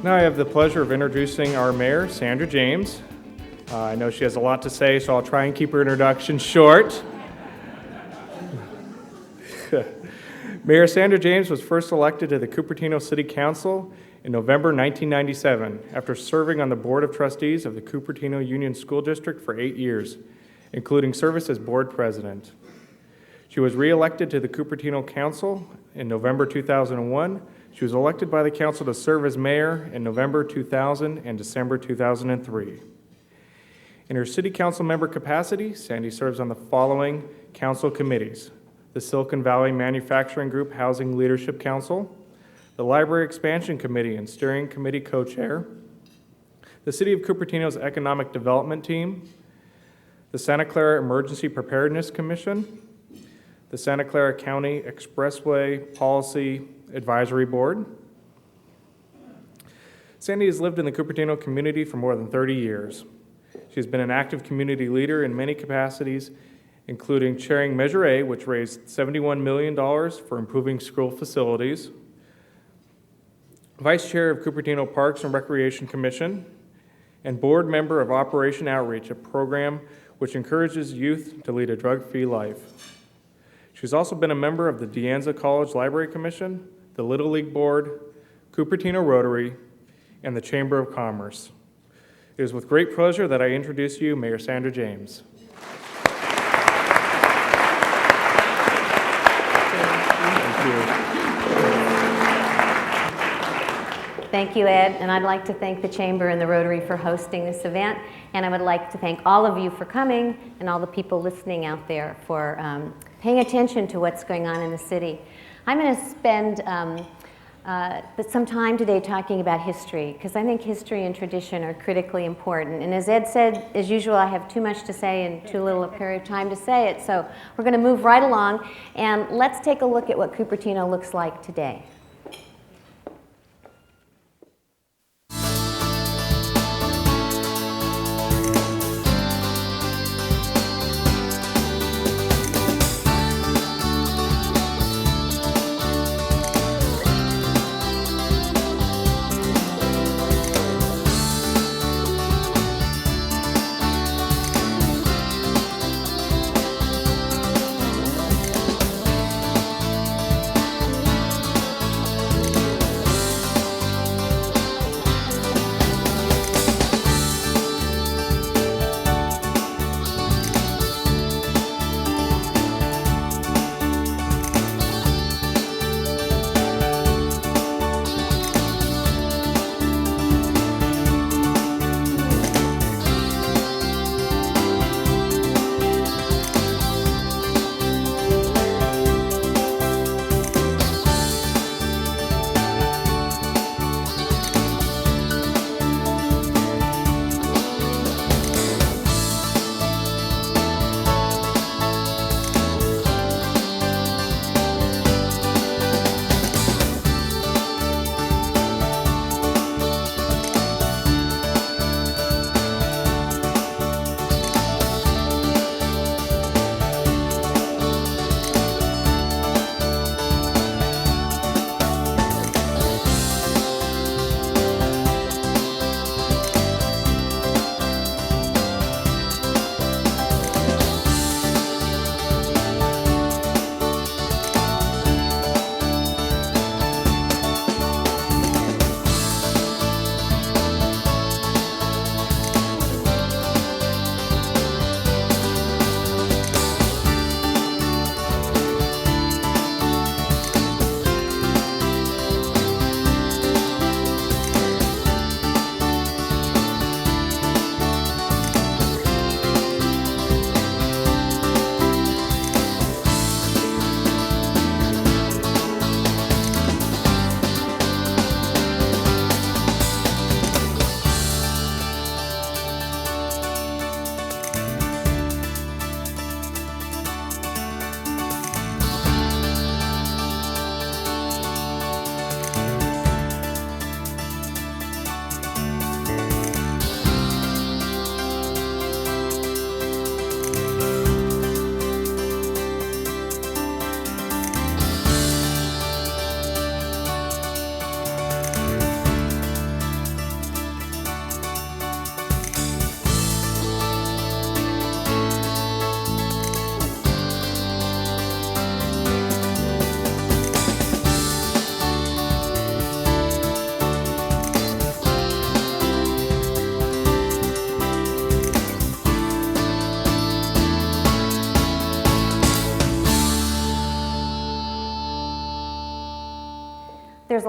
Now I have the pleasure of introducing our mayor, Sandra James. I know she has a lot to say, so I'll try and keep her introduction short. Mayor Sandra James was first elected to the Cupertino City Council in November 1997 after serving on the Board of Trustees of the Cupertino Union School District for 8 years, including service as board president. She was re-elected to the Cupertino Council in November 2001. She was elected by the council to serve as mayor in November 2000 and December 2003. In her city council member capacity, Sandy serves on the following council committees: the Silicon Valley Manufacturing Group Housing Leadership Council, the Library Expansion Committee and Steering Committee co-chair, the City of Cupertino's Economic Development Team, the Santa Clara Emergency Preparedness Commission, the Santa Clara County Expressway Policy Advisory Board. Sandy has lived in the Cupertino community for more than 30 years. She has been an active community leader in many capacities, including chairing Measure A, which raised $71 million for improving school facilities, vice chair of Cupertino Parks and Recreation Commission, and board member of Operation Outreach, a program which encourages youth to lead a drug-free life. She's also been a member of the De Anza College Library Commission, the Little League Board, Cupertino Rotary, and the Chamber of Commerce. It is with great pleasure that I introduce you Mayor Sandra James. Thank you, Ed, and I'd like to thank the Chamber and the Rotary for hosting this event, and I would like to thank all of you for coming and all the people listening out there for paying attention to what's going on in the city. I'm going to spend some time today talking about history, because I think history and tradition are critically important. And as Ed said, as usual, I have too much to say and too little a period of time to say it, so we're going to move right along, and let's take a look at what Cupertino looks like today.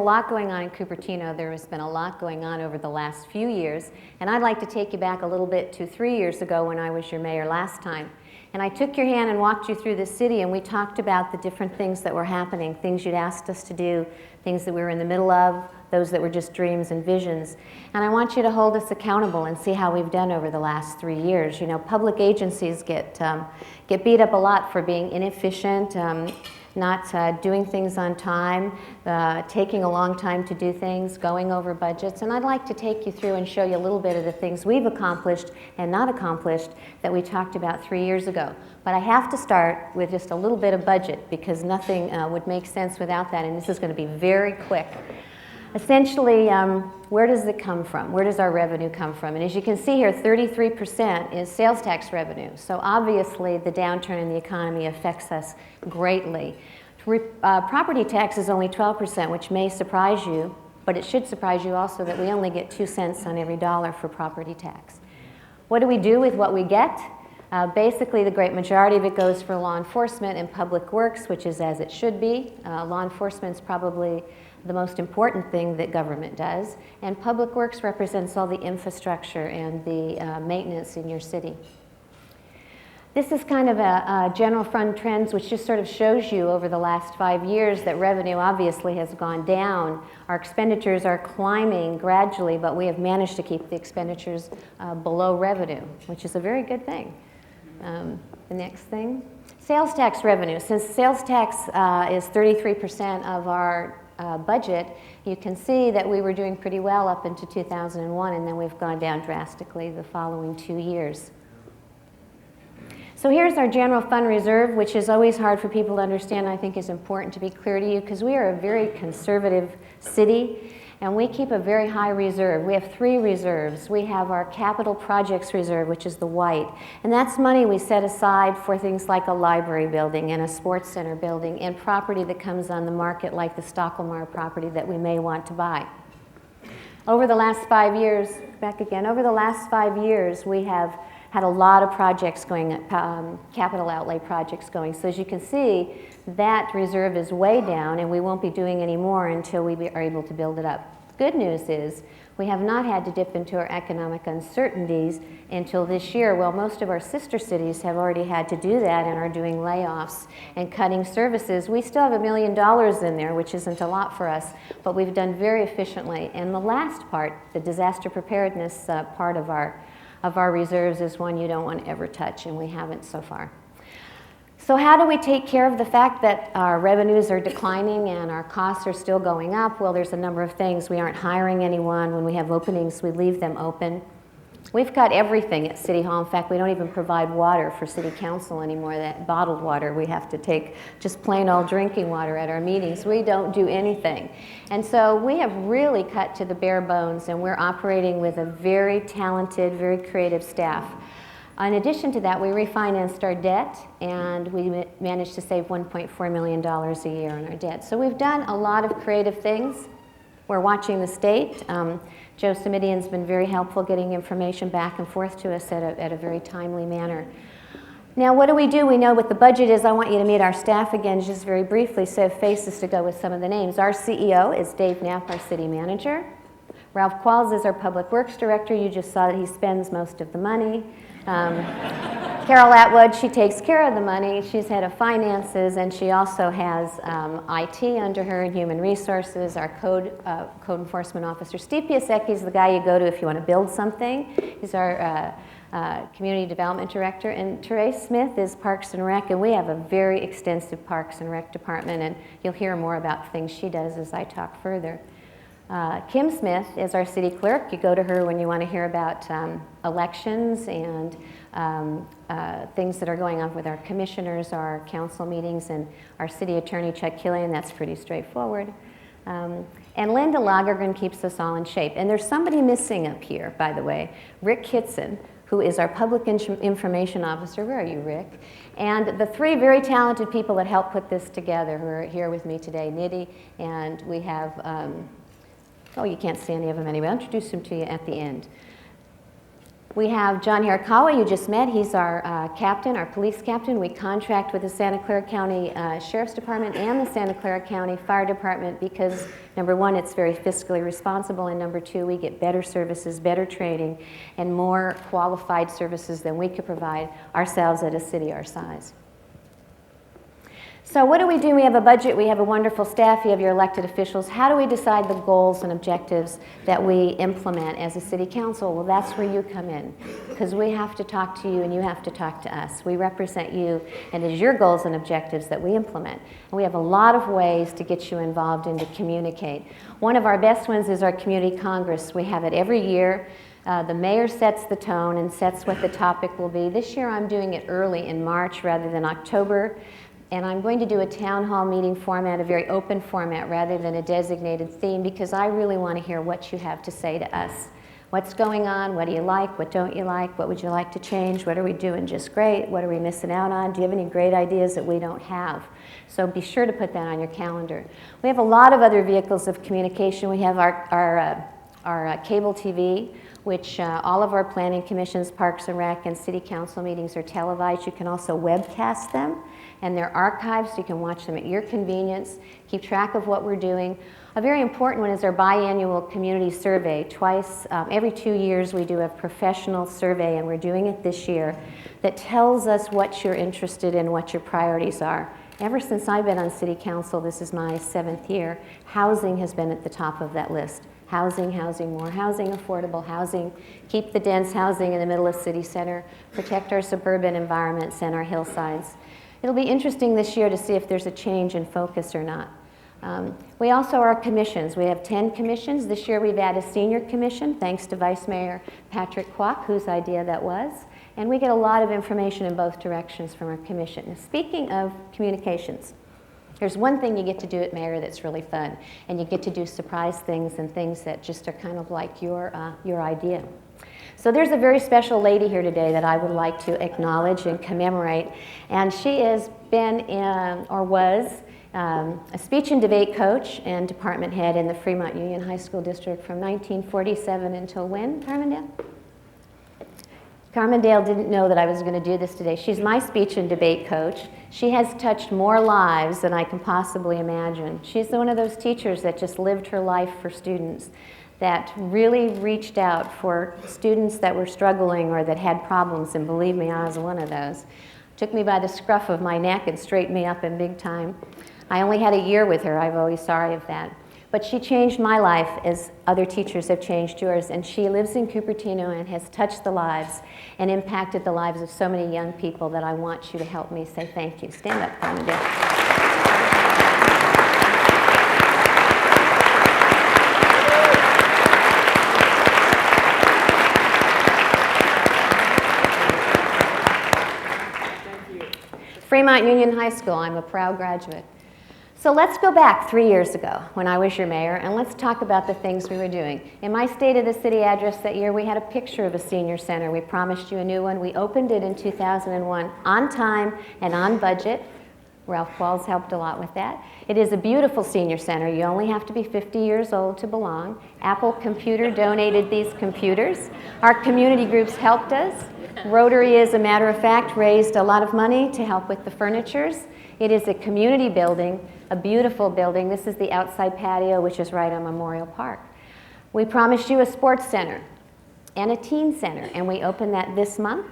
lot going on in Cupertino. There has been a lot going on over the last few years, and I'd like to take you back a little bit to 3 years ago when I was your mayor last time. And I took your hand and walked you through the city, and we talked about the different things that were happening, things you'd asked us to do, things that we were in the middle of, those that were just dreams and visions. And I want you to hold us accountable and see how we've done over the last 3 years. You know, public agencies get beat up a lot for being inefficient, not doing things on time, taking a long time to do things, going over budgets. And I'd like to take you through and show you a little bit of the things we've accomplished and not accomplished that we talked about 3 years ago. But I have to start with just a little bit of budget because nothing would make sense without that, and this is going to be very quick. Essentially, where does it come from? Where does our revenue come from? And as you can see here, 33% is sales tax revenue. So obviously, the downturn in the economy affects us greatly. Property tax is only 12%, which may surprise you, but it should surprise you also that we only get 2 cents on every dollar for property tax. What do we do with what we get? Basically, the great majority of it goes for law enforcement and public works, which is as it should be. Law enforcement is probably the most important thing that government does, and public works represents all the infrastructure and the maintenance in your city. This is kind of a general fund trends, which just sort of shows you over the last 5 years that revenue obviously has gone down. Our expenditures are climbing gradually, but we have managed to keep the expenditures below revenue, which is a very good thing. The next thing, sales tax revenue. Since sales tax is 33% of our budget, you can see that we were doing pretty well up into 2001, and then we've gone down drastically the following 2 years. So here's our general fund reserve, which is always hard for people to understand. I think is important to be clear to you because we are a very conservative city, and we keep a very high reserve. We have 3 reserves. We have our capital projects reserve, which is the white, and that's money we set aside for things like a library building and a sports center building and property that comes on the market like the Stockholmar property that we may want to buy. Over the last 5 years, back again, over the last 5 years, we have had a lot of projects going, capital outlay projects going. So as you can see, that reserve is way down, and we won't be doing any more until we are able to build it up. Good news is we have not had to dip into our economic uncertainties until this year. Well, most of our sister cities have already had to do that and are doing layoffs and cutting services. We still have $1 million in there, which isn't a lot for us, but we've done very efficiently. And the last part, the disaster preparedness part of our reserves is one you don't want to ever touch, and we haven't so far. So how do we take care of the fact that our revenues are declining and our costs are still going up? Well, there's a number of things. We aren't hiring anyone. When we have openings, we leave them open. We've got everything at City Hall. In fact, we don't even provide water for City Council anymore, that bottled water. We have to take just plain old drinking water at our meetings. We don't do anything. And so we have really cut to the bare bones, and we're operating with a very talented, very creative staff. In addition to that, we refinanced our debt, and we managed to save $1.4 million a year on our debt. So we've done a lot of creative things. We're watching the state. Joe Simidian's been very helpful getting information back and forth to us at a very timely manner. Now, what do? We know what the budget is. I want you to meet our staff again just very briefly, so have faces to go with some of the names. Our CEO is Dave Knapp, our city manager. Ralph Qualls is our public works director. You just saw that he spends most of the money. Carol Atwood, she takes care of the money. She's head of finances, and she also has IT under her and human resources, our code enforcement officer. Steve Piasecki is the guy you go to if you want to build something. He's our community development director. And Therese Smith is Parks and Rec, and we have a very extensive Parks and Rec department, and you'll hear more about things she does as I talk further. Kim Smith is our city clerk. You go to her when you want to hear about elections and things that are going on with our commissioners, our council meetings, and our city attorney, Chuck Killian. That's pretty straightforward. And Linda Lagergren keeps us all in shape. And there's somebody missing up here, by the way, Rick Kitson, who is our public information officer. Where are you, Rick? And the 3 very talented people that helped put this together who are here with me today, Nidhi, and we have, oh, you can't see any of them anyway. I'll introduce them to you at the end. We have John Hirakawa, you just met. He's our captain, our police captain. We contract with the Santa Clara County Sheriff's Department and the Santa Clara County Fire Department because, number one, it's very fiscally responsible, and number two, we get better services, better training, and more qualified services than we could provide ourselves at a city our size. So what do? We have a budget, we have a wonderful staff, you have your elected officials. How do we decide the goals and objectives that we implement as a city council? Well, that's where you come in, because we have to talk to you and you have to talk to us. We represent you, and it's your goals and objectives that we implement. And we have a lot of ways to get you involved and to communicate. One of our best ones is our community congress. We have it every year. The mayor sets the tone and sets what the topic will be. This year I'm doing it early in March rather than October. And I'm going to do a town hall meeting format, a very open format, rather than a designated theme, because I really want to hear what you have to say to us. What's going on? What do you like? What don't you like? What would you like to change? What are we doing just great? What are we missing out on? Do you have any great ideas that we don't have? So be sure to put that on your calendar. We have a lot of other vehicles of communication. We have our cable TV, which all of our planning commissions, parks and rec, and city council meetings are televised. You can also webcast them, and they're archived, so you can watch them at your convenience, keep track of what we're doing. A very important one is our biannual community survey. Twice, every 2 years, we do a professional survey, and we're doing it this year, that tells us what you're interested in, what your priorities are. Ever since I've been on city council, this is my 7th year, housing has been at the top of that list. Housing, housing, more housing, affordable housing, keep the dense housing in the middle of city center, protect our suburban environments and our hillsides. It'll be interesting this year to see if there's a change in focus or not. We also are commissions. We have 10 commissions. This year we've added a senior commission, thanks to Vice Mayor Patrick Kwok, whose idea that was. And we get a lot of information in both directions from our commission. Now, speaking of communications, there's one thing you get to do at Mayor that's really fun, and you get to do surprise things and things that just are kind of like your idea. So there's a very special lady here today that I would like to acknowledge and commemorate, and she has been or was a speech and debate coach and department head in the Fremont Union High School District from 1947 until when, Carmondale? Carmondale didn't know that I was going to do this today. She's my speech and debate coach. She has touched more lives than I can possibly imagine. She's one of those teachers that just lived her life for students, that really reached out for students that were struggling or that had problems, and believe me, I was one of those. Took me by the scruff of my neck and straightened me up in big time. I only had a year with her. I'm always sorry of that. But she changed my life as other teachers have changed yours, and she lives in Cupertino and has touched the lives and impacted the lives of so many young people that I want you to help me say thank you. Stand up, Carmondale. Fremont Union High School, I'm a proud graduate. So let's go back 3 years ago when I was your mayor, and let's talk about the things we were doing. In my State of the City address that year, we had a picture of a senior center. We promised you a new one. We opened it in 2001 on time and on budget. Ralph Qualls helped a lot with that. It is a beautiful senior center. You only have to be 50 years old to belong. Apple Computer donated these computers. Our community groups helped us. Rotary, as a matter of fact, raised a lot of money to help with the furnitures. It is a community building, a beautiful building. This is the outside patio, which is right on Memorial Park. We promised you a sports center and a teen center, and we opened that this month.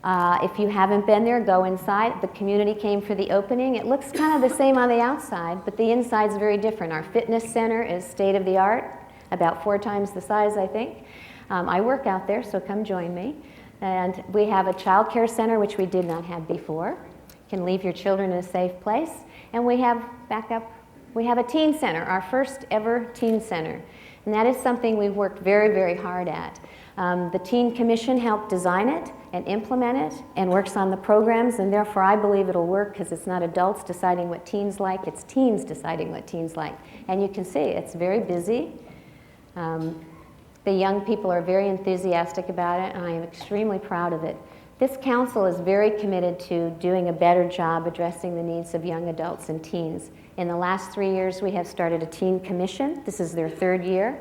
If you haven't been there, go inside. The community came for the opening. It looks kind of the same on the outside, but the inside's very different. Our fitness center is state-of-the-art, about 4 times the size, I think. I work out there, so come join me. And we have a child care center, which we did not have before. You can leave your children in a safe place. And we have, we have a teen center, our first ever teen center. And that is something we've worked very, very hard at. The Teen Commission helped design it and implement it and works on the programs, and therefore I believe it'll work because it's not adults deciding what teens like, it's teens deciding what teens like. And you can see it's very busy. The young people are very enthusiastic about it, and I am extremely proud of it. This council is very committed to doing a better job addressing the needs of young adults and teens. In the last 3 years, we have started a teen commission. This is their 3rd year.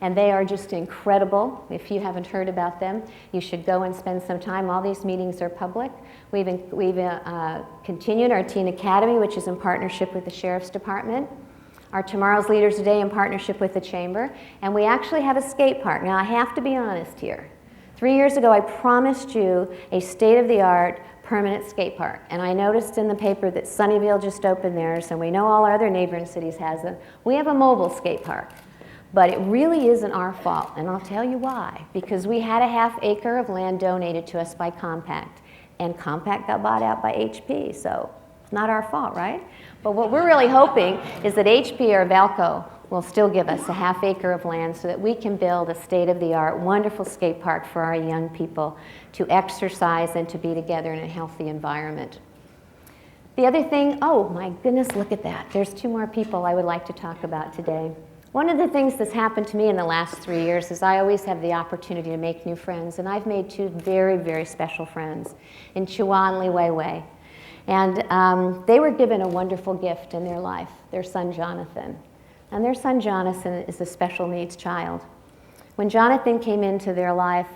and they are just incredible. If you haven't heard about them, you should go and spend some time. All these meetings are public. We've continued our Teen Academy, which is in partnership with the Sheriff's Department. Our Tomorrow's Leaders Today in partnership with the Chamber. And we actually have a skate park. Now, I have to be honest here. 3 years ago, I promised you a state-of-the-art permanent skate park. And I noticed in the paper that Sunnyvale just opened theirs, and we know all our other neighboring cities has them. We have a mobile skate park. But it really isn't our fault, and I'll tell you why. Because we had a ½ acre of land donated to us by Compact, and Compact got bought out by HP, so it's not our fault, right? But what we're really hoping is that HP or Valco will still give us a ½ acre of land so that we can build a state-of-the-art, wonderful skate park for our young people to exercise and to be together in a healthy environment. The other thing, oh my goodness, look at that. There's 2 more people I would like to talk about today. One of the things that's happened to me in the last 3 years is I always have the opportunity to make new friends, and I've made 2 very, very special friends in Chuang Li Wei. And they were given a wonderful gift in their life, their son Jonathan. And their son Jonathan is a special needs child. When Jonathan came into their life,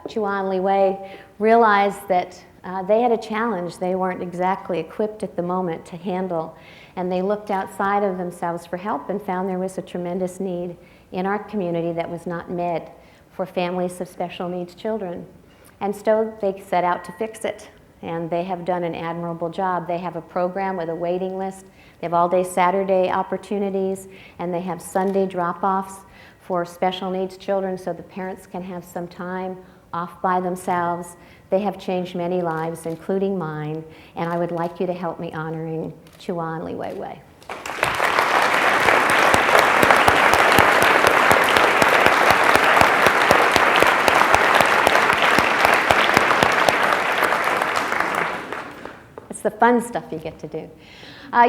Chuang Li Wei realized that they had a challenge they weren't exactly equipped at the moment to handle. And they looked outside of themselves for help and found there was a tremendous need in our community that was not met for families of special needs children. And so they set out to fix it. And they have done an admirable job. They have a program with a waiting list. They have all-day Saturday opportunities, and they have Sunday drop-offs for special needs children so the parents can have some time off by themselves. They have changed many lives, including mine, and I would like you to help me honoring Chuang Li Wei. The fun stuff you get to do.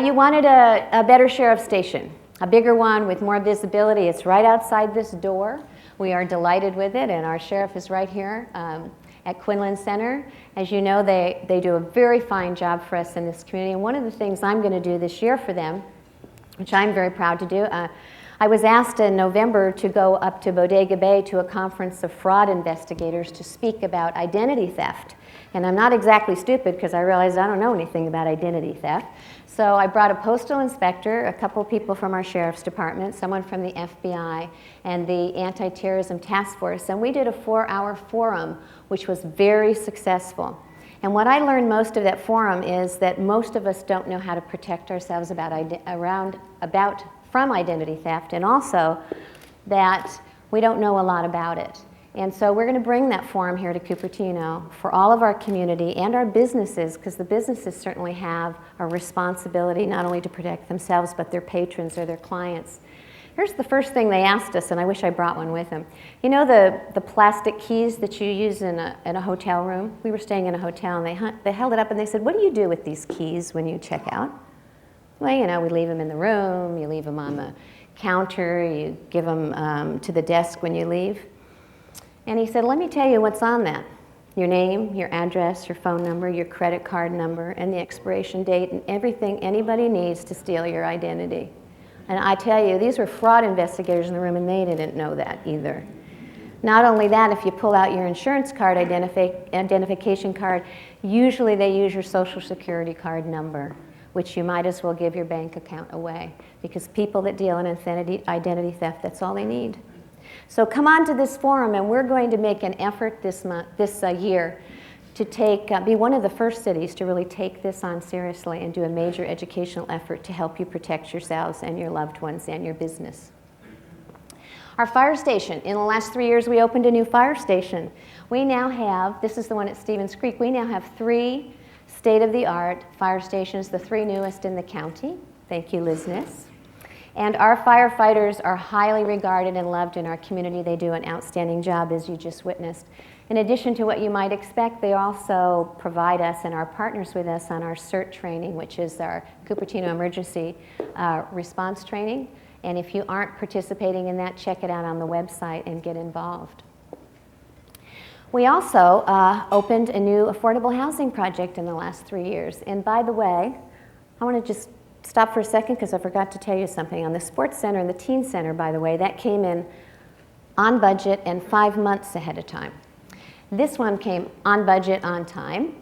You wanted a better sheriff's station, a bigger one with more visibility. It's right outside this door. We are delighted with it, and our sheriff is right here at Quinlan Center. As you know, they do a very fine job for us in this community, and one of the things I'm going to do this year for them, which I'm very proud to do, I was asked in November to go up to Bodega Bay to a conference of fraud investigators to speak about identity theft. And I'm not exactly stupid because I realized I don't know anything about identity theft. So I brought a postal inspector, a couple people from our sheriff's department, someone from the FBI, and the anti-terrorism task force. And we did a 4-hour forum, which was very successful. And what I learned most of that forum is that most of us don't know how to protect ourselves from identity theft, and also that we don't know a lot about it. And so we're going to bring that forum here to Cupertino for all of our community and our businesses, because the businesses certainly have a responsibility not only to protect themselves, but their patrons or their clients. Here's the first thing they asked us, and I wish I brought one with them. You know the plastic keys that you use in a hotel room? We were staying in a hotel, and they held it up and they said, "What do you do with these keys when you check out?" Well, you know, we leave them in the room, you leave them on the counter, you give them to the desk when you leave. And he said, "Let me tell you what's on that. Your name, your address, your phone number, your credit card number, and the expiration date, and everything anybody needs to steal your identity." And I tell you, these were fraud investigators in the room, and they didn't know that either. Not only that, if you pull out your insurance card identification card, usually they use your Social Security card number, which you might as well give your bank account away, because people that deal in identity theft, that's all they need. So come on to this forum, and we're going to make an effort this year to be one of the first cities to really take this on seriously and do a major educational effort to help you protect yourselves and your loved ones and your business. Our fire station. In the last 3 years, we opened a new fire station. We now have, this is the one at Stevens Creek, we now have 3 state-of-the-art fire stations, the 3 newest in the county. Thank you, Liz Niss. And our firefighters are highly regarded and loved in our community. They do an outstanding job, as you just witnessed. In addition to what you might expect, they also provide us and are partners with us on our CERT training, which is our Cupertino Emergency Response Training. And if you aren't participating in that, check it out on the website and get involved. We also opened a new affordable housing project in the last 3 years. And by the way, I want to just stop for a second because I forgot to tell you something. On the Sports Center and the Teen Center, by the way, that came in on budget, and 5 months ahead of time. This one came on budget, on time,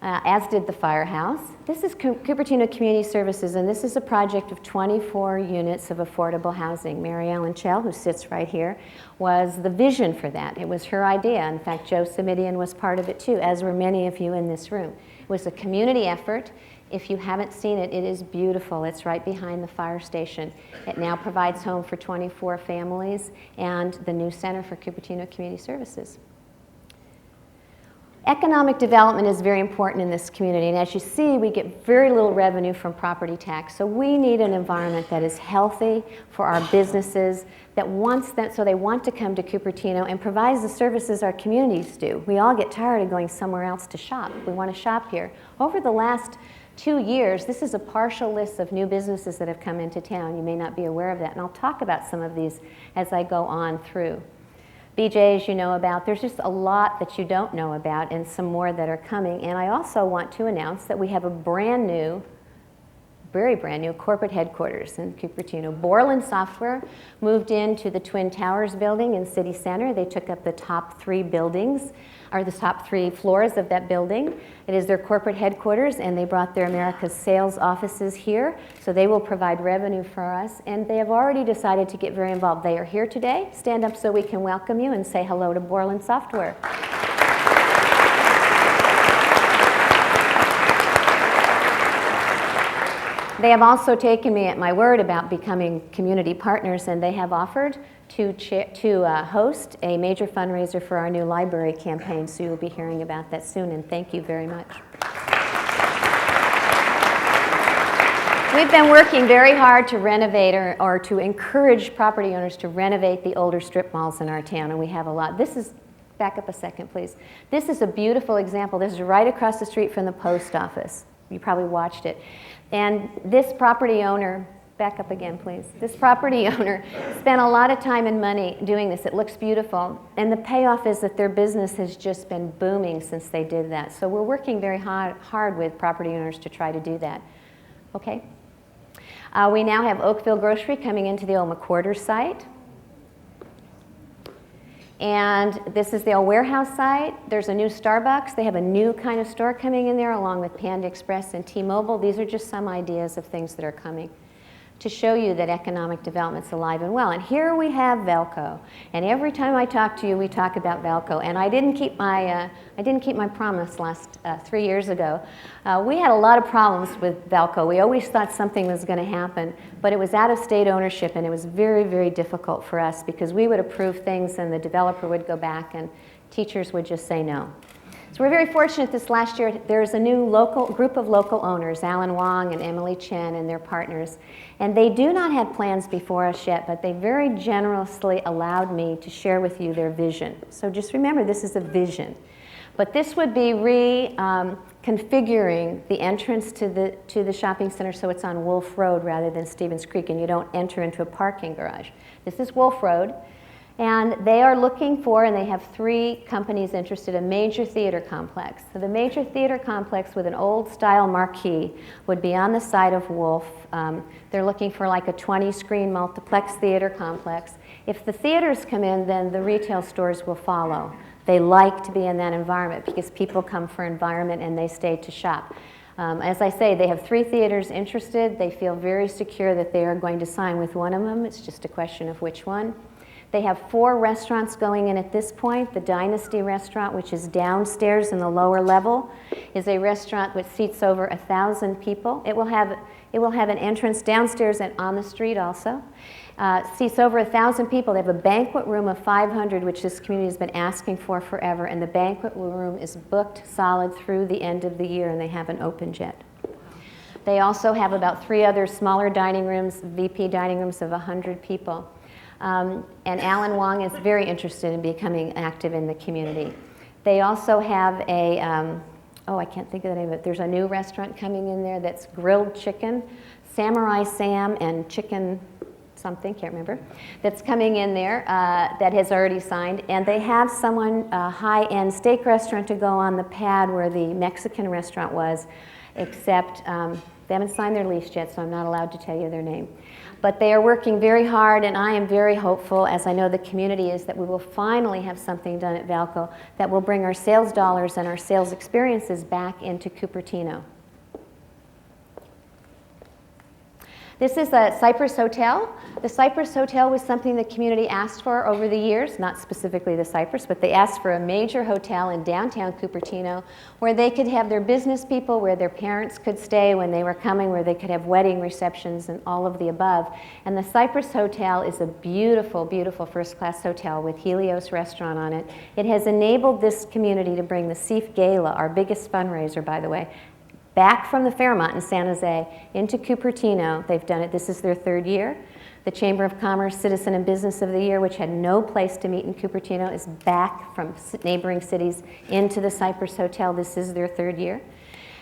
as did the firehouse. This is Cupertino Community Services, and this is a project of 24 units of affordable housing. Mary Ellen Chell, who sits right here, was the vision for that. It was her idea. In fact, Joe Simidian was part of it too, as were many of you in this room. It was a community effort. If you haven't seen it, it is beautiful. It's right behind the fire station. It now provides home for 24 families and the new Center for Cupertino Community Services. Economic development is very important in this community, and as you see, we get very little revenue from property tax. So we need an environment that is healthy for our businesses, so they want to come to Cupertino and provides the services our communities do. We all get tired of going somewhere else to shop. We want to shop here. Over the last 2 years, this is a partial list of new businesses that have come into town. You may not be aware of that, and I'll talk about some of these as I go on through. BJ's you know about. There's just a lot that you don't know about and some more that are coming. And I also want to announce that we have a brand new, very brand new corporate headquarters in Cupertino. Borland Software moved into the Twin Towers building in City Center. They took up the top 3 buildings, or the top 3 floors of that building. It is their corporate headquarters, and they brought their America's sales offices here, so they will provide revenue for us, and they have already decided to get very involved. They are here today. Stand up so we can welcome you and say hello to Borland Software. They have also taken me at my word about becoming community partners, and they have offered to host a major fundraiser for our new library campaign, so you'll be hearing about that soon, and thank you very much. We've been working very hard to renovate or to encourage property owners to renovate the older strip malls in our town, and we have a lot. This is, back up a second, please. This is a beautiful example. This is right across the street from the post office. You probably watched it. And this property owner, back up again, please. This property owner spent a lot of time and money doing this. It looks beautiful. And the payoff is that their business has just been booming since they did that. So we're working very hard with property owners to try to do that. Okay? We now have Oakville Grocery coming into the old McWhorter site. And this is the old warehouse site. There's a new Starbucks. They have a new kind of store coming in there along with Panda Express and T-Mobile. These are just some ideas of things that are coming to show you that economic development's alive and well. And here we have Velco. And every time I talk to you, we talk about Velco. And I didn't keep my promise last 3 years ago. We had a lot of problems with Velco. We always thought something was going to happen, but it was out of state ownership, and it was very, very difficult for us because we would approve things and the developer would go back and teachers would just say no. So we're very fortunate this last year. There's a new group of local owners, Alan Wong and Emily Chen and their partners. And they do not have plans before us yet, but they very generously allowed me to share with you their vision. So just remember, this is a vision. But this would be reconfiguring the entrance to the shopping center so it's on Wolf Road rather than Stevens Creek, and you don't enter into a parking garage. This is Wolf Road. And they are looking for, and they have 3 companies interested, a major theater complex. So the major theater complex with an old style marquee would be on the side of Wolf. They're looking for like a 20-screen multiplex theater complex. If the theaters come in, then the retail stores will follow. They like to be in that environment because people come for environment and they stay to shop. As I say, they have 3 theaters interested. They feel very secure that they are going to sign with one of them. It's just a question of which one. They have 4 restaurants going in at this point. The Dynasty restaurant, which is downstairs in the lower level, is a restaurant which seats over 1,000 people. It will have an entrance downstairs and on the street also. Seats over 1,000 people. They have a banquet room of 500, which this community has been asking for forever, and the banquet room is booked solid through the end of the year, and they have an open jet. They also have about 3 other smaller dining rooms, VP dining rooms of 100 people. And Alan Wong is very interested in becoming active in the community. They also have a, I can't think of the name of it. There's a new restaurant coming in there that's grilled chicken, Samurai Sam and chicken something, can't remember, that's coming in there that has already signed. And they have a high-end steak restaurant to go on the pad where the Mexican restaurant was, except They haven't signed their lease yet, so I'm not allowed to tell you their name. But they are working very hard, and I am very hopeful, as I know the community is, that we will finally have something done at Valco that will bring our sales dollars and our sales experiences back into Cupertino. This is a Cypress Hotel. The Cypress Hotel was something the community asked for over the years, not specifically the Cypress, but they asked for a major hotel in downtown Cupertino where they could have their business people, where their parents could stay when they were coming, where they could have wedding receptions and all of the above. And the Cypress Hotel is a beautiful, beautiful first-class hotel with Helios restaurant on it. It has enabled this community to bring the CIF Gala, our biggest fundraiser, by the way, back from the Fairmont in San Jose into Cupertino. They've done it. This is their third year. The Chamber of Commerce Citizen and Business of the Year, which had no place to meet in Cupertino, is back from neighboring cities into the Cypress Hotel. This is their third year.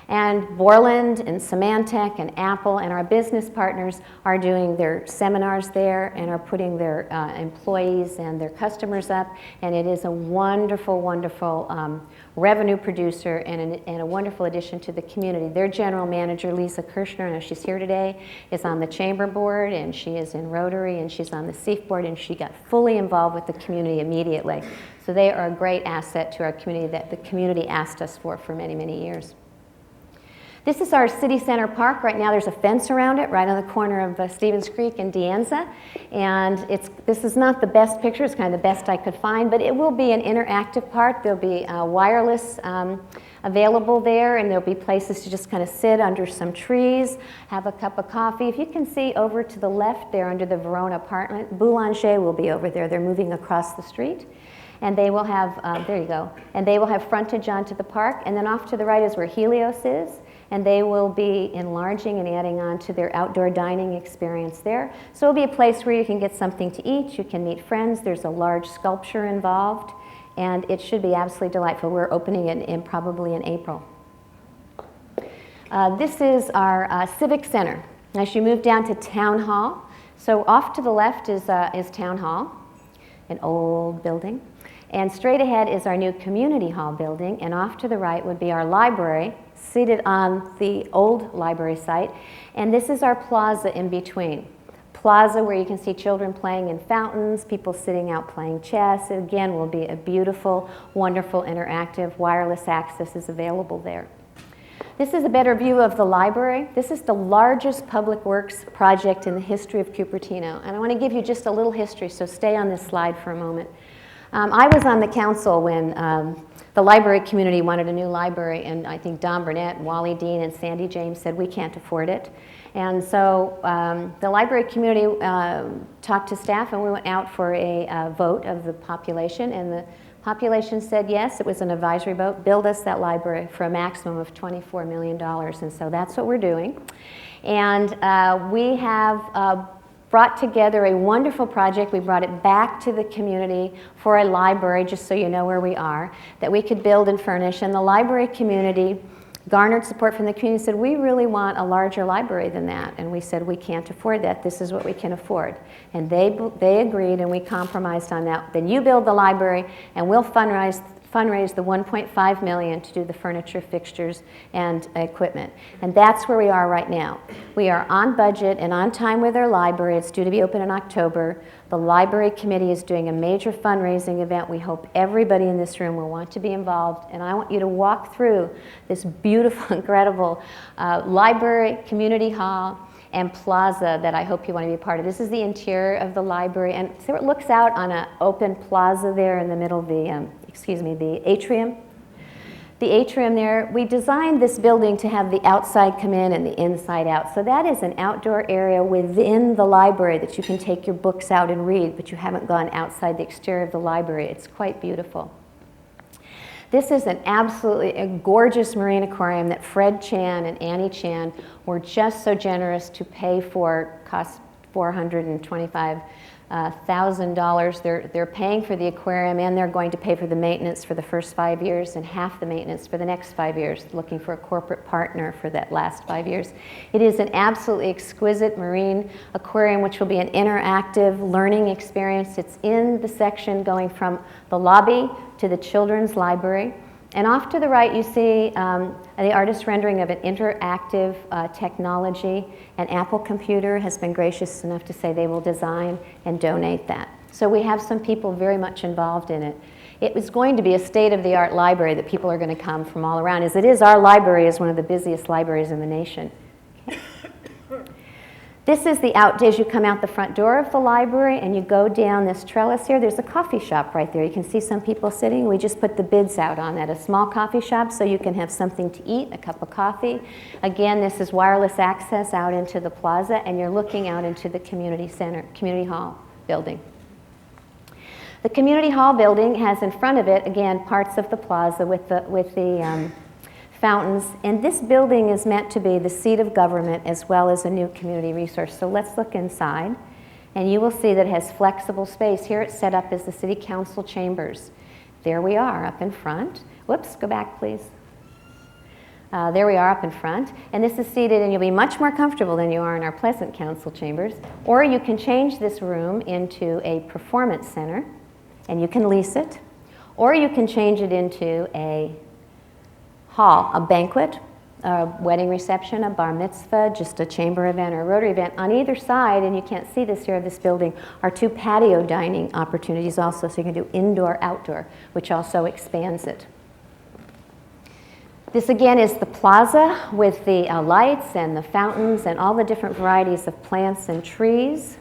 And Borland and Symantec and Apple and our business partners are doing their seminars there and are putting their employees and their customers up. And it is a wonderful, wonderful revenue producer and a wonderful addition to the community. Their general manager, Lisa Kirshner, I know she's here today, is on the chamber board, and she is in Rotary, and she's on the CIF board, and she got fully involved with the community immediately. So they are a great asset to our community that the community asked us for many, many years. This is our city center park. Right now there's a fence around it right on the corner of Stevens Creek and De Anza. And this is not the best picture, it's kind of the best I could find, but it will be an interactive park. There'll be wireless available there, and there'll be places to just kind of sit under some trees, have a cup of coffee. If you can see over to the left there under the Verona apartment, Boulanger will be over there. They're moving across the street. And they will have, there you go, and they will have frontage onto the park. And then off to the right is where Helios is. And they will be enlarging and adding on to their outdoor dining experience there. So it'll be a place where you can get something to eat, you can meet friends, there's a large sculpture involved, and it should be absolutely delightful. We're opening it probably in April. This is our Civic Center. As you move down to Town Hall, so off to the left is Town Hall, an old building. And straight ahead is our new Community Hall building, and off to the right would be our library, seated on the old library site. And this is our plaza in between. Plaza where you can see children playing in fountains, people sitting out playing chess. It again will be a beautiful, wonderful, interactive, wireless access is available there. This is a better view of the library. This is the largest public works project in the history of Cupertino. And I want to give you just a little history, so stay on this slide for a moment. I was on the council when the library community wanted a new library, and I think Don Burnett, Wally Dean, and Sandy James said, we can't afford it. And so the library community talked to staff, and we went out for a vote of the population, and the population said yes. It was an advisory vote, build us that library for a maximum of $24 million, and so that's what we're doing. And we have brought together a wonderful project. We brought it back to the community for a library, just so you know where we are, that we could build and furnish. And the library community garnered support from the community and said, we really want a larger library than that. And we said, we can't afford that. This is what we can afford. And they agreed, and we compromised on that. Then you build the library, and we'll fundraise the $1.5 million to do the furniture, fixtures, and equipment. And that's where we are right now. We are on budget and on time with our library. It's due to be open in October. The library committee is doing a major fundraising event. We hope everybody in this room will want to be involved. And I want you to walk through this beautiful, incredible library, community hall, and plaza that I hope you want to be a part of. This is the interior of the library, and so it looks out on an open plaza there in the middle of the, the atrium. The atrium there, we designed this building to have the outside come in and the inside out. So that is an outdoor area within the library that you can take your books out and read, but you haven't gone outside the exterior of the library. It's quite beautiful. This is an absolutely gorgeous marine aquarium that Fred Chan and Annie Chan were just so generous to pay for. Cost $425,000. They're paying for the aquarium, and they're going to pay for the maintenance for the first 5 years and half the maintenance for the next 5 years, looking for a corporate partner for that last 5 years. It is an absolutely exquisite marine aquarium, which will be an interactive learning experience. It's in the section going from the lobby to the children's library. And off to the right, you see the artist rendering of an interactive technology. An Apple computer has been gracious enough to say they will design and donate that. So we have some people very much involved in it. It was going to be a state-of-the-art library that people are going to come from all around. As it is, our library is one of the busiest libraries in the nation. Okay. This is as you come out the front door of the library and you go down this trellis here, there's a coffee shop right there. You can see some people sitting. We just put the bids out on that, a small coffee shop so you can have something to eat, a cup of coffee. Again, this is wireless access out into the plaza, and you're looking out into the community center, community hall building. The community hall building has in front of it, again, parts of the plaza with the fountains. And this building is meant to be the seat of government as well as a new community resource. So let's look inside. And you will see that it has flexible space. Here it's set up as the city council chambers. There we are up in front. Whoops, go back, please. There we are up in front. And this is seated, and you'll be much more comfortable than you are in our Pleasant council chambers. Or you can change this room into a performance center, and you can lease it. Or you can change it into a hall, a banquet, a wedding reception, a bar mitzvah, just a chamber event or a Rotary event. On either side, and you can't see this here of this building, are 2 patio dining opportunities also, so you can do indoor, outdoor, which also expands it. This again is the plaza with the lights and the fountains and all the different varieties of plants and trees.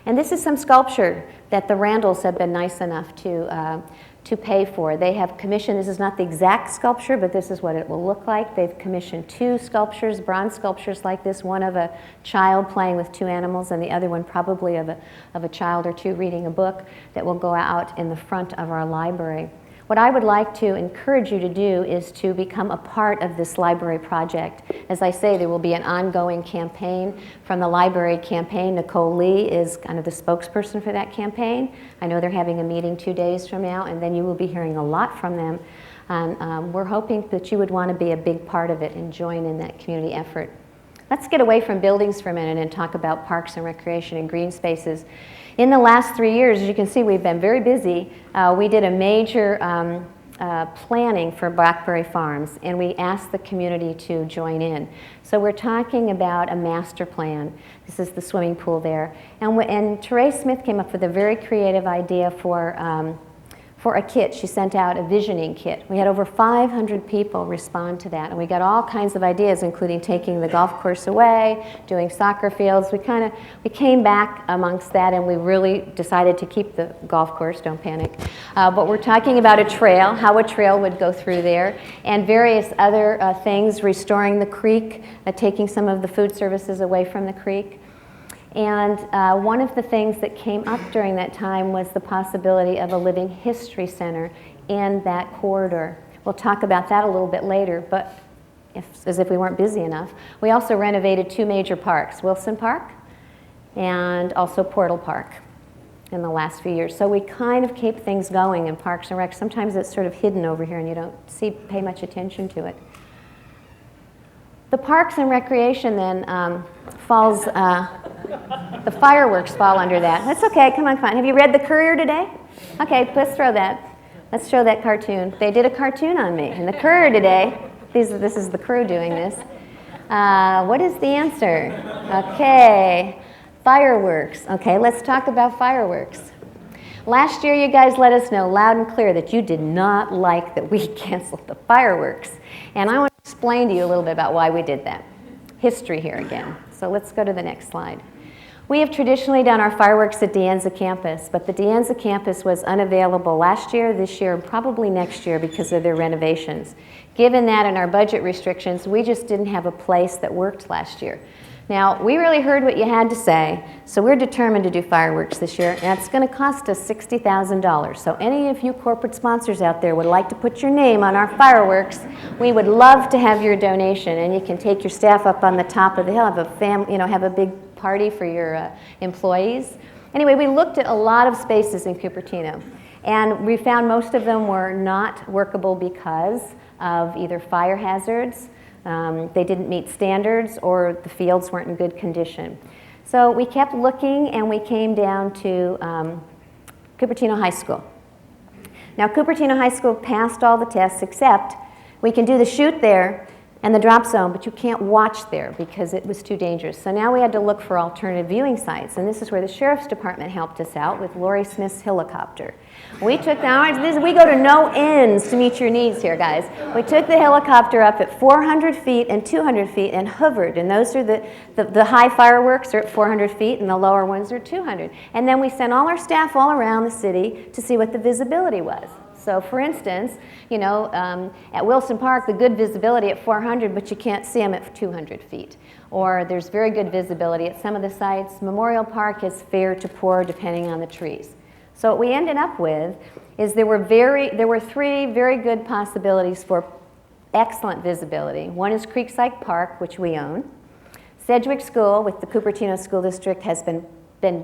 And this is some sculpture that the Randalls have been nice enough to pay for. They have commissioned, this is not the exact sculpture, but this is what it will look like. They've commissioned 2 sculptures, bronze sculptures like this, one of a child playing with 2 animals and the other one probably of a child or 2 reading a book, that will go out in the front of our library. What I would like to encourage you to do is to become a part of this library project. As I say, there will be an ongoing campaign from the library campaign. Nicole Lee is kind of the spokesperson for that campaign. I know they're having a meeting 2 days from now, and then you will be hearing a lot from them. And we're hoping that you would want to be a big part of it and join in that community effort. Let's get away from buildings for a minute and talk about parks and recreation and green spaces. In the last 3 years, as you can see, we've been very busy. We did a major planning for Blackberry Farms, and we asked the community to join in. So we're talking about a master plan. This is the swimming pool there. And Therese Smith came up with a very creative idea for a kit. She sent out a visioning kit. We had over 500 people respond to that, and we got all kinds of ideas, including taking the golf course away, doing soccer fields. We came back amongst that, and we really decided to keep the golf course, don't panic. But we're talking about a trail, how a trail would go through there, and various other things, restoring the creek, taking some of the food services away from the creek. And one of the things that came up during that time was the possibility of a living history center in that corridor. We'll talk about that a little bit later, but as if we weren't busy enough. We also renovated 2 major parks, Wilson Park and also Portal Park in the last few years. So we kind of keep things going in Parks and Rec. Sometimes it's sort of hidden over here and you don't pay much attention to it. The Parks and Recreation then falls, the fireworks fall under that. That's okay, come on. Have you read The Courier today? Okay, let's throw that. Let's show that cartoon. They did a cartoon on me in The Courier today. This is the crew doing this. What is the answer? Okay, fireworks. Okay, let's talk about fireworks. Last year, you guys let us know loud and clear that you did not like that we canceled the fireworks. And I want to explain to you a little bit about why we did that. History here again. So let's go to the next slide. We have traditionally done our fireworks at De Anza campus, but the De Anza campus was unavailable last year, this year, and probably next year because of their renovations. Given that and our budget restrictions, we just didn't have a place that worked last year. Now, we really heard what you had to say, so we're determined to do fireworks this year, and it's going to cost us $60,000. So any of you corporate sponsors out there would like to put your name on our fireworks, we would love to have your donation, and you can take your staff up on the top of the hill, have a big party for your employees. Anyway, we looked at a lot of spaces in Cupertino, and we found most of them were not workable because of either fire hazards, they didn't meet standards, or the fields weren't in good condition. So we kept looking, and we came down to Cupertino High School. Now, Cupertino High School passed all the tests except we can do the shoot there and the drop zone, but you can't watch there because it was too dangerous. So now we had to look for alternative viewing sites, and this is where the Sheriff's Department helped us out with Lori Smith's helicopter. We took we go to no ends to meet your needs here, guys. We took the helicopter up at 400 feet and 200 feet and hovered, and those are the high fireworks are at 400 feet and the lower ones are 200. And then we sent all our staff all around the city to see what the visibility was. So for instance, you know, at Wilson Park, the good visibility at 400, but you can't see them at 200 feet. Or there's very good visibility at some of the sites. Memorial Park is fair to poor depending on the trees. So what we ended up with is there were three very good possibilities for excellent visibility. One is Creekside Park, which we own. Sedgwick School with the Cupertino School District has been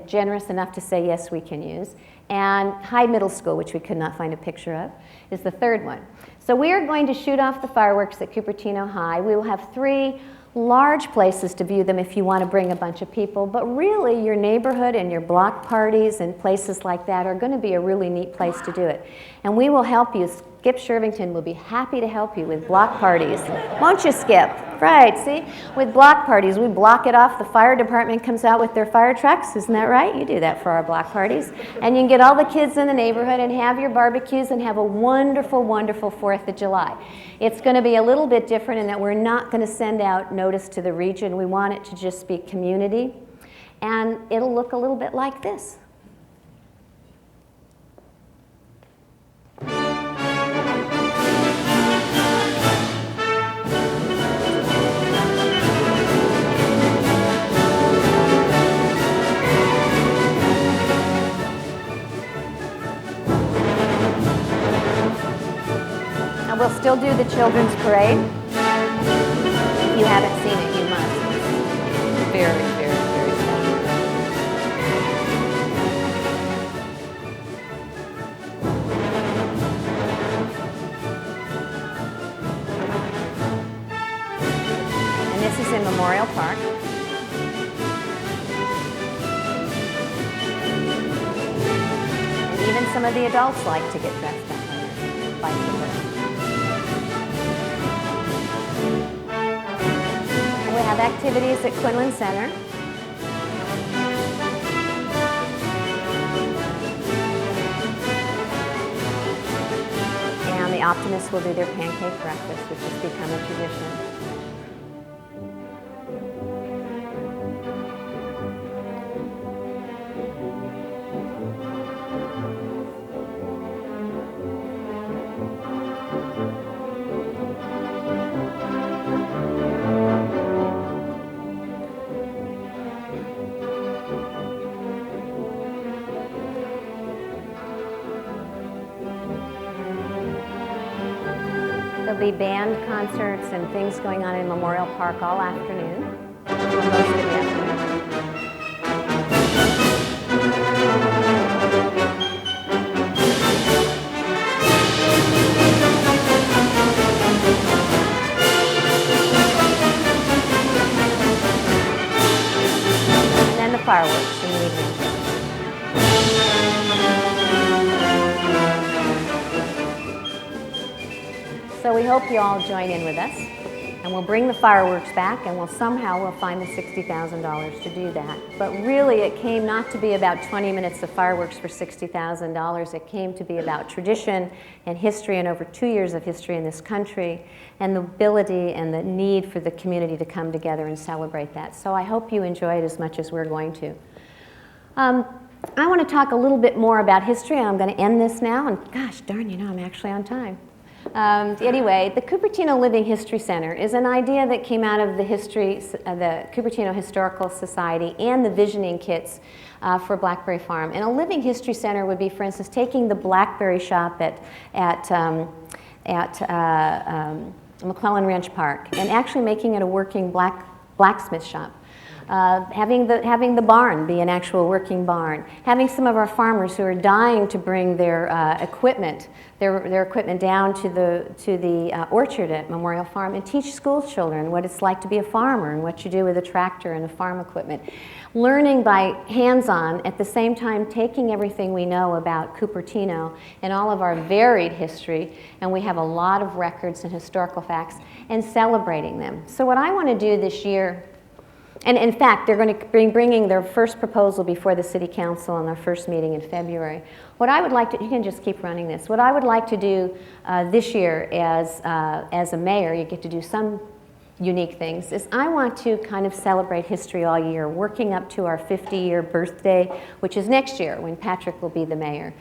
generous enough to say yes, we can use. And Hyde Middle School, which we could not find a picture of, is the third one. So we are going to shoot off the fireworks at Cupertino High. We will have 3 large places to view them if you want to bring a bunch of people, but really your neighborhood and your block parties and places like that are going to be a really neat place to do it. And we will help you. Skip Shervington will be happy to help you with block parties. Won't you, Skip? Right, see? With block parties, we block it off. The fire department comes out with their fire trucks. Isn't that right? You do that for our block parties. And you can get all the kids in the neighborhood and have your barbecues and have a wonderful, wonderful 4th of July. It's going to be a little bit different in that we're not going to send out notice to the region. We want it to just be community. And it'll look a little bit like this. We'll still do the children's parade. If you haven't seen it, you must. Very, very, very special. And this is in Memorial Park. And even some of the adults like to get dressed up like the birds. We have activities at Quinlan Center. And the Optimists will do their pancake breakfast, which has become a tradition. There'll be band concerts and things going on in Memorial Park all afternoon, or most of the afternoon. And then the fireworks in the evening. So we hope you all join in with us, and we'll bring the fireworks back, and we'll find the $60,000 to do that. But really, it came not to be about 20 minutes of fireworks for $60,000. It came to be about tradition and history, and over 2 years of history in this country, and the ability and the need for the community to come together and celebrate that. So I hope you enjoy it as much as we're going to. I want to talk a little bit more about history, and I'm going to end this now, and gosh darn, you know, I'm actually on time. Anyway, the Cupertino Living History Center is an idea that came out of the Cupertino Historical Society and the visioning kits for Blackberry Farm. And a living history center would be, for instance, taking the Blackberry shop at McClellan Ranch Park and actually making it a working blacksmith shop. having the barn be an actual working barn, having some of our farmers who are dying to bring their equipment down to the orchard at Memorial Farm and teach school children what it's like to be a farmer and what you do with a tractor and the farm equipment. Learning by hands-on, at the same time taking everything we know about Cupertino and all of our varied history, and we have a lot of records and historical facts, and celebrating them. So what I want to do this year, and in fact, they're going to be bringing their first proposal before the City Council on their first meeting in February. What I would like to, you can just keep running this, what I would like to do this year as a mayor, you get to do some unique things, is I want to kind of celebrate history all year, working up to our 50-year birthday, which is next year when Patrick will be the mayor.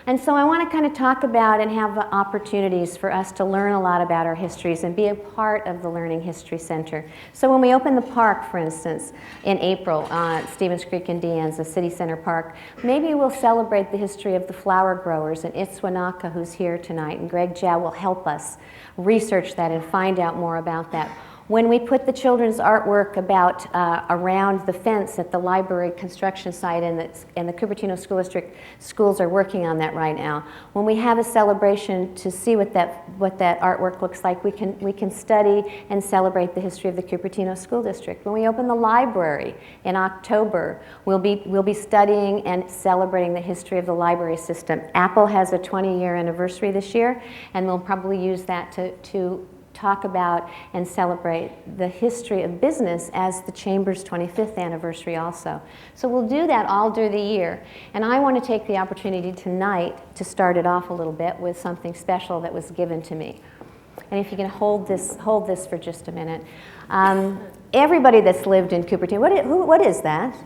And so I want to kind of talk about and have opportunities for us to learn a lot about our histories and be a part of the Learning History Center. So when we open the park, for instance, in April, Stevens Creek and Deanne's, the City Center Park, maybe we'll celebrate the history of the flower growers and Itswanaka, who's here tonight, and Greg Jow will help us research that and find out more about that. When we put the children's artwork about around the fence at the library construction site, and the Cupertino School District schools are working on that right now. When we have a celebration to see what that artwork looks like, we can study and celebrate the history of the Cupertino School District. When we open the library in October, we'll be studying and celebrating the history of the library system. Apple has a 20-year anniversary this year, and we'll probably use that to talk about and celebrate the history of business as the Chamber's 25th anniversary also. So we'll do that all through the year. And I want to take the opportunity tonight to start it off a little bit with something special that was given to me. And if you can hold this for just a minute. Everybody that's lived in Cupertino, what is that?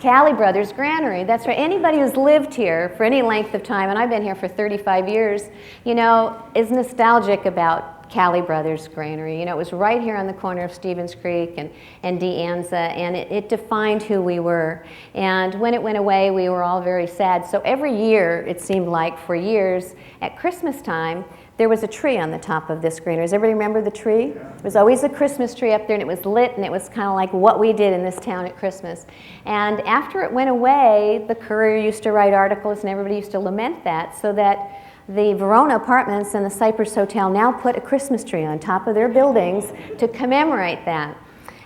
Callee Brothers Granary, that's right. Anybody who's lived here for any length of time, and I've been here for 35 years, you know, is nostalgic about Callee Brothers Granary. You know, it was right here on the corner of Stevens Creek and DeAnza, and it defined who we were. And when it went away, we were all very sad. So every year, it seemed like for years, at Christmas time, there was a tree on the top of this granary. Does everybody remember the tree? There was always a Christmas tree up there, and it was lit, and it was kind of like what we did in this town at Christmas. And after it went away, the Courier used to write articles, and everybody used to lament that, so that the Verona Apartments and the Cypress Hotel now put a Christmas tree on top of their buildings to commemorate that.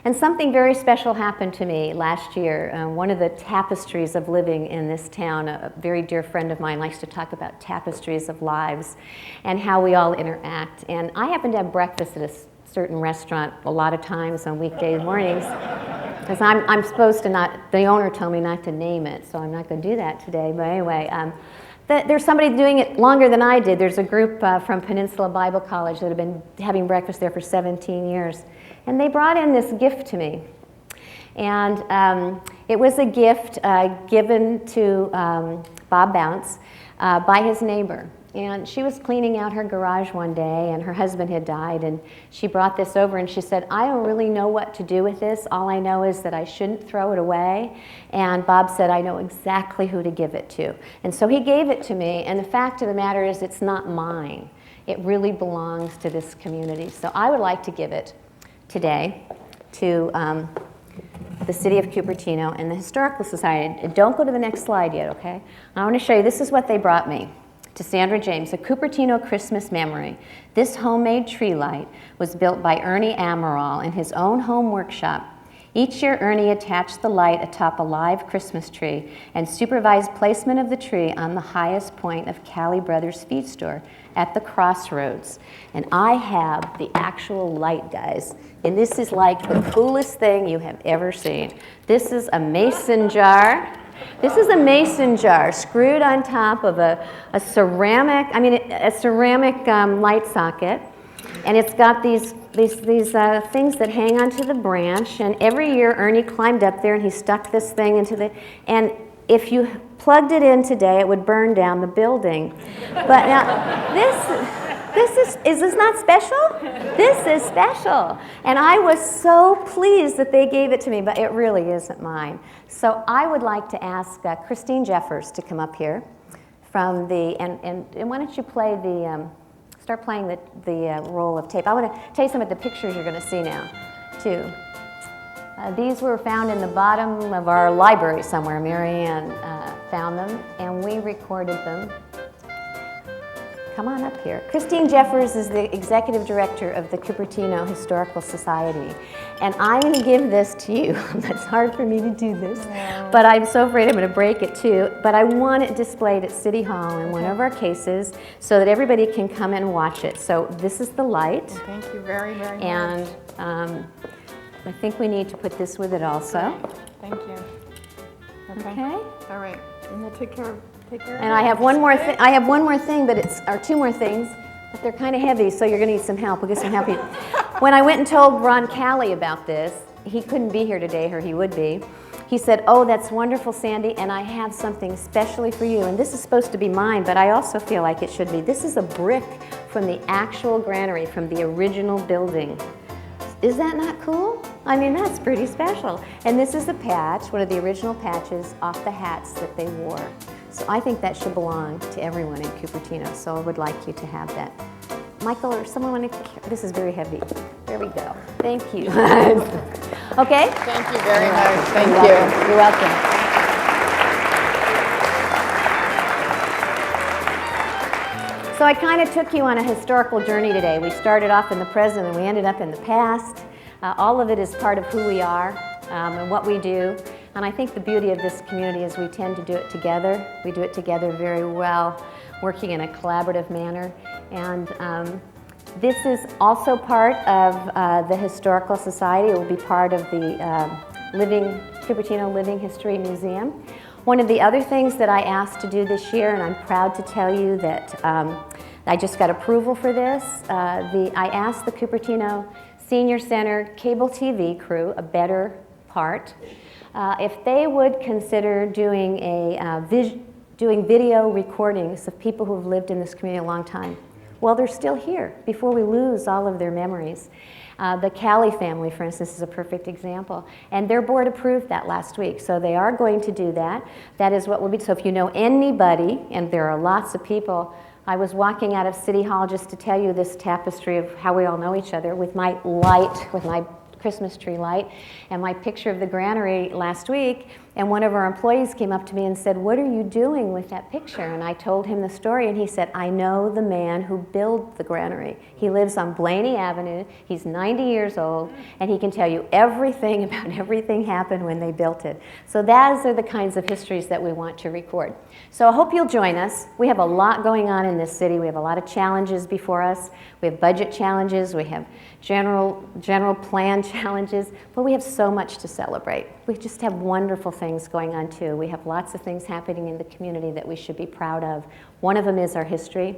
And something very special happened to me last year. One of the tapestries of living in this town, a very dear friend of mine likes to talk about tapestries of lives and how we all interact. And I happen to have breakfast at a certain restaurant a lot of times on weekday mornings, because I'm supposed to not, the owner told me not to name it, so I'm not going to do that today. But anyway, there's somebody doing it longer than I did. There's a group from Peninsula Bible College that have been having breakfast there for 17 years. And they brought in this gift to me. And it was a gift given to Bob Bounce by his neighbor. And she was cleaning out her garage one day, and her husband had died, and she brought this over, and she said, I don't really know what to do with this. All I know is that I shouldn't throw it away. And Bob said, I know exactly who to give it to. And so he gave it to me, and the fact of the matter is it's not mine. It really belongs to this community. So I would like to give it today to the City of Cupertino and the Historical Society. Don't go to the next slide yet, okay? I want to show you, this is what they brought me. To Sandra James, a Cupertino Christmas memory. This homemade tree light was built by Ernie Amaral in his own home workshop. Each year, Ernie attached the light atop a live Christmas tree and supervised placement of the tree on the highest point of Callee Brothers Feed Store at the crossroads. And I have the actual light, guys. And this is like the coolest thing you have ever seen. This is a mason jar. This is a mason jar screwed on top of a ceramic light socket, and it's got these things that hang onto the branch. And every year, Ernie climbed up there and he stuck this thing into the. And if you plugged it in today, it would burn down the building. But now is this not special? This is special. And I was so pleased that they gave it to me, but it really isn't mine. So I would like to ask Christine Jeffers to come up here from the, and why don't you play the, start playing the roll of tape. I want to tell you some of the pictures you're going to see now, too. These were found in the bottom of our library somewhere. Mary Ann found them, and we recorded them. Come on up here. Christine Jeffers is the executive director of the Cupertino Historical Society. And I'm going to give this to you. It's hard for me to do this, but I'm so afraid I'm going to break it too. But I want it displayed at City Hall in one of our cases so that everybody can come and watch it. So this is the light. Thank you very, very much. And I think we need to put this with it also. Thank you. Okay. All right. And we'll take care of And I have one more thing. I have one more thing, but or two more things, but they're kind of heavy, so you're going to need some help. We'll get some help here. When I went and told Ron Callee about this, he couldn't be here today, or he would be. He said, "Oh, that's wonderful, Sandy, and I have something specially for you. And this is supposed to be mine, but I also feel like it should be. This is a brick from the actual granary, from the original building." Is that not cool? I mean, that's pretty special. And this is a patch, one of the original patches off the hats that they wore. So I think that should belong to everyone in Cupertino, so I would like you to have that. Michael or someone want to, this is very heavy. There we go. Thank you. Okay? Thank you very much. Thank You're you. welcome. You're welcome. So I kind of took you on a historical journey today. We started off in the present and we ended up in the past. All of it is part of who we are and what we do. And I think the beauty of this community is we tend to do it together. We do it together very well, working in a collaborative manner. And this is also part of the Historical Society. It will be part of the Cupertino Living History Museum. One of the other things that I asked to do this year, and I'm proud to tell you that I just got approval for this, I asked the Cupertino Senior Center Cable TV crew, a better part, if they would consider doing doing video recordings of people who have lived in this community a long time. Well, they're still here before we lose all of their memories. The Callee family, for instance, is a perfect example. And their board approved that last week, so they are going to do that. That is what will be, so if you know anybody, and there are lots of people, I was walking out of City Hall just to tell you this tapestry of how we all know each other with my light, with my Christmas tree light, and my picture of the granary last week, and one of our employees came up to me and said, "What are you doing with that picture?" And I told him the story, and he said, "I know the man who built the granary. He lives on Blaney Avenue, he's 90 years old, and he can tell you everything about everything happened when they built it." So those are the kinds of histories that we want to record. So I hope you'll join us. We have a lot going on in this city. We have a lot of challenges before us. We have budget challenges, we have general plan challenges, but we have so much to celebrate. We just have wonderful things going on too. We have lots of things happening in the community that we should be proud of. One of them is our history.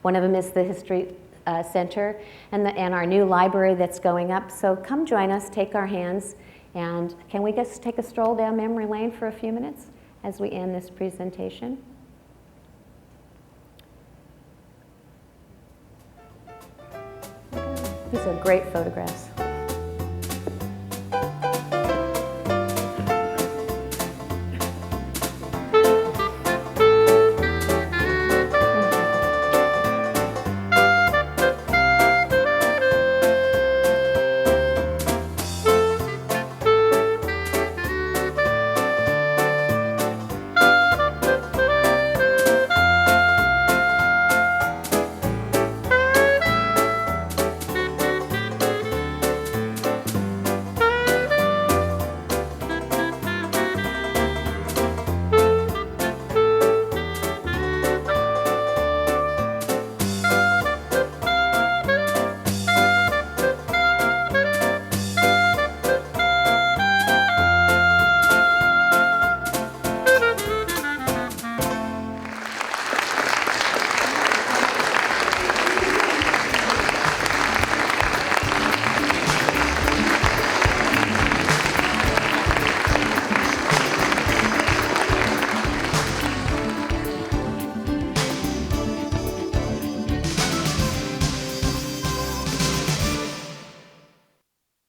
One of them is the History Center and our new library that's going up. So come join us, take our hands, and can we just take a stroll down memory lane for a few minutes as we end this presentation? These are great photographs.